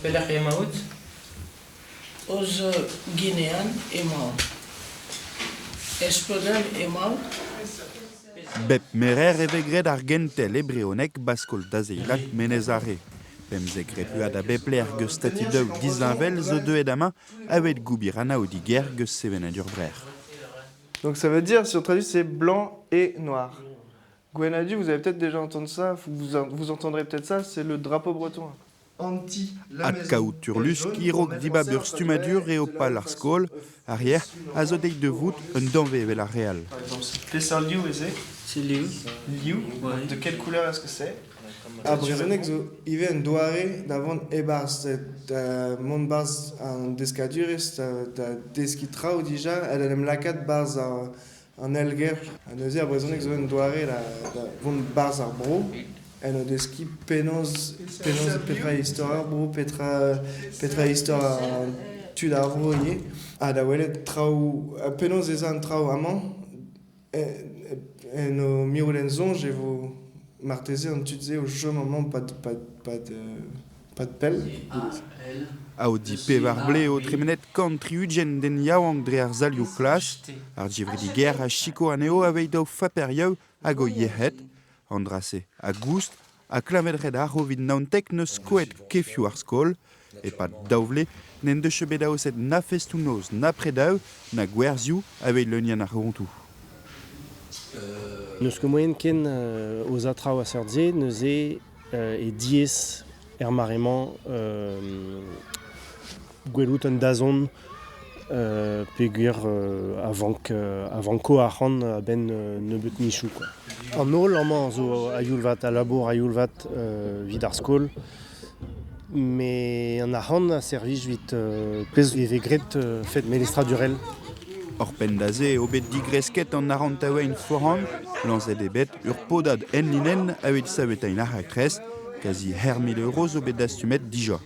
Pelak emaout? Oz Guinéan emañ. Espodan emañ. Bep merer evegret ar gentel ebreonek baskol dazeilat menezare. Pemzek repuat a bepler geus statideau dizinvel zo deuet ama avet goubirana o diger geus sevenadur brer. Donc ça veut dire, si on traduit, c'est blanc et noir. Gwenadu, vous avez peut-être déjà entendu ça, vous entendrez peut-être ça, c'est le drapeau breton. Ad kaout turlus kirok diba burstumadur et opal ar skol, arrière, a zo deik de vout un danve vel ar real. Par exemple, Plessar Liu, C'est Liu. Liu, Ouais. de quelle couleur est-ce que c'est? Brezonek zo ive un doare davant e-barz, mont barz an deskadurez, da deskitrao dija, el em lakat barz an elger. An euze a brezonek zo un doare vont barz ar bro, en o deski penoz petra histoire ar bro, petra histoire an tud ar bro ye. A da welet trao, penoz eza an trao amant, en o miroulen zonj e vo marteze an tutze au jeu moment pas de pelle. Audi pevar ble o tremenet kantri ugen den yaouank dre ar zalioù klas, ar divridiger a chiko aneo avei dao faperioù hag o yehet, andrase a goust, a klavedred ar ovid naontek neus koet kefioù ar skol, e pat daouvle nen de chebet dao set na festou noz na predaou, na gwerzioù avei leunian ar rontou. Neus ket moyen ken oz atrao a serdze, neus e diez maremañ gwelout un dazon peogwir avant ko a c'han a ben nebeut nichou. An holl amañ zo a youlvat, a labour a youlvat vid ar skol, me an a c'han a servij vit pez evegret fet melestra durel. Or pendaze o bet digresket an arantaouein foran, lanzet e bet ur podad en linen avet savetañ ar akres, kazi €1000 o bet dastumet dija.